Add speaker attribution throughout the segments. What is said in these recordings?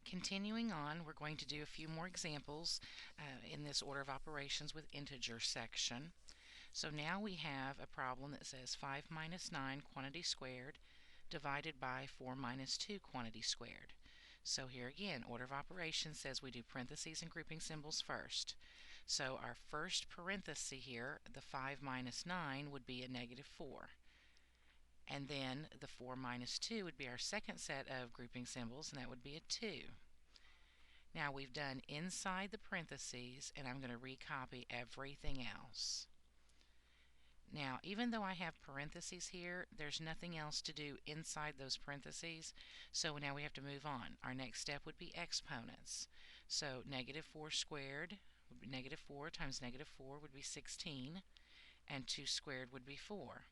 Speaker 1: Continuing on, we're going to do a few more examples in this order of operations with integer section. So now we have a problem that says 5 minus 9 quantity squared divided by 4 minus 2 quantity squared. So here again, order of operations says we do parentheses and grouping symbols first. So our first parenthesis here, the 5 minus 9, would be a negative 4. And then the 4 minus 2 would be our second set of grouping symbols, and that would be a 2. Now we've done inside the parentheses, and I'm going to recopy everything else. Now, even though I have parentheses here, there's nothing else to do inside those parentheses, so now we have to move on. Our next step would be exponents. So negative 4 squared would be negative 4 times negative 4 would be 16, and 2 squared would be 4.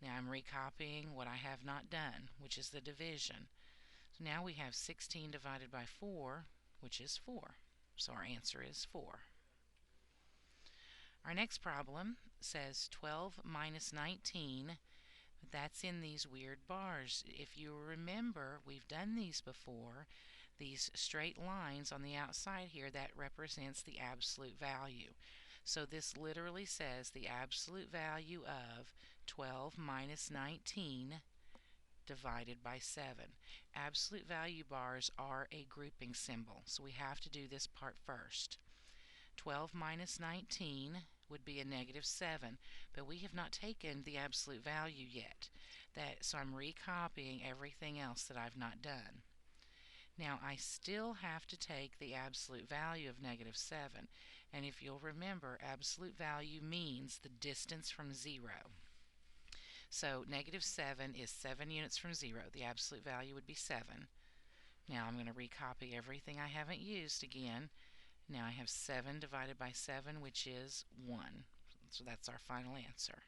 Speaker 1: Now I'm recopying what I have not done, which is the division. So now we have 16 divided by 4, which is 4. So our answer is 4. Our next problem says 12 minus 19. That's in these weird bars. If you remember, we've done these before. These straight lines on the outside here, that represents the absolute value. So this literally says the absolute value of 12 minus 19 divided by 7. Absolute value bars are a grouping symbol, so we have to do this part first. 12 minus 19 would be a negative 7, but we have not taken the absolute value yet. So I'm recopying everything else that I've not done. Now I still have to take the absolute value of negative 7, and if you'll remember, absolute value means the distance from 0. So negative 7 is 7 units from 0. The absolute value would be 7. Now I'm going to recopy everything I haven't used again. Now I have 7 divided by 7, which is 1. So that's our final answer.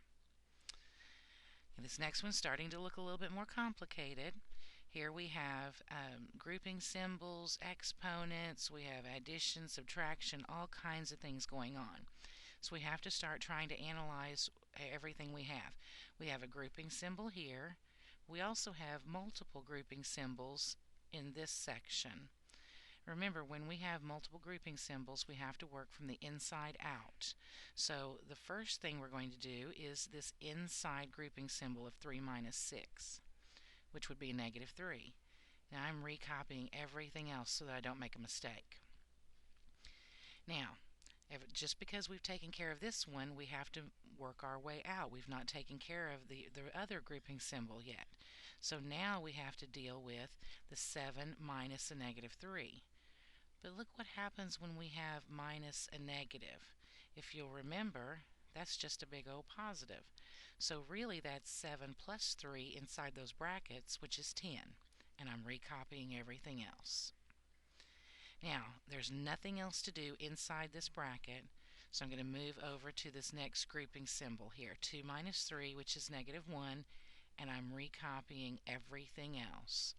Speaker 1: And this next one's starting to look a little bit more complicated. Here we have grouping symbols, exponents, we have addition, subtraction, all kinds of things going on. So we have to start trying to analyze everything we have. We have a grouping symbol here. We also have multiple grouping symbols in this section. Remember, when we have multiple grouping symbols, we have to work from the inside out. So the first thing we're going to do is this inside grouping symbol of 3 minus 6, which would be negative 3. Now I'm recopying everything else so that I don't make a mistake. Now, just because we've taken care of this one, we have to work our way out. We've not taken care of the other grouping symbol yet. So now we have to deal with the 7 minus a negative 3. But look what happens when we have minus a negative. If you'll remember, that's just a big O positive. So really that's 7 plus 3 inside those brackets, which is 10. And I'm recopying everything else. Now, there's nothing else to do inside this bracket, so I'm going to move over to this next grouping symbol here, 2 minus 3, which is negative 1, and I'm recopying everything else.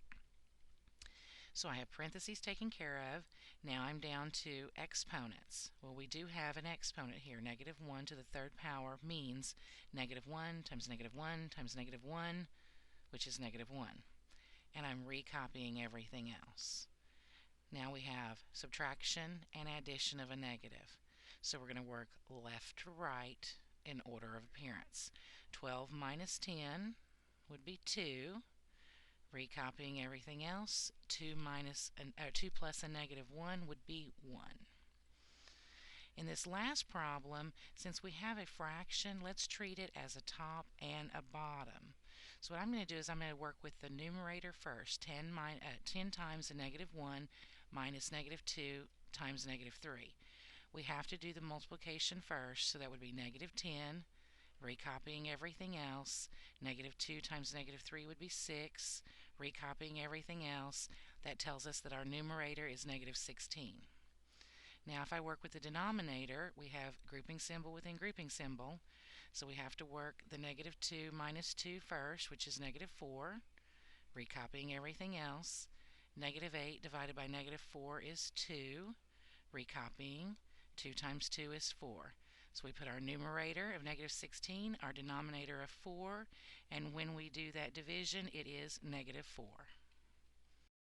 Speaker 1: So I have parentheses taken care of. Now I'm down to exponents. Well, we do have an exponent here. Negative 1 to the third power means negative 1 times negative 1 times negative 1, which is negative 1. And I'm recopying everything else. Now we have subtraction and addition of a negative. So we're going to work left to right in order of appearance. 12 minus 10 would be 2. Recopying everything else, 2 plus a negative 1 would be 1. In this last problem, since we have a fraction, let's treat it as a top and a bottom. So what I'm going to do is I'm going to work with the numerator first. 10 times a negative 1 minus negative 2 times negative 3. We have to do the multiplication first, so that would be negative 10. Recopying everything else, negative 2 times negative 3 would be 6. Recopying everything else, that tells us that our numerator is negative 16. Now if I work with the denominator, we have grouping symbol within grouping symbol, so we have to work the negative 2 minus 2 first, which is negative 4. Recopying everything else, negative 8 divided by negative 4 is 2. Recopying, 2 times 2 is 4. So we put our numerator of negative 16, our denominator of 4, and when we do that division, it is negative 4.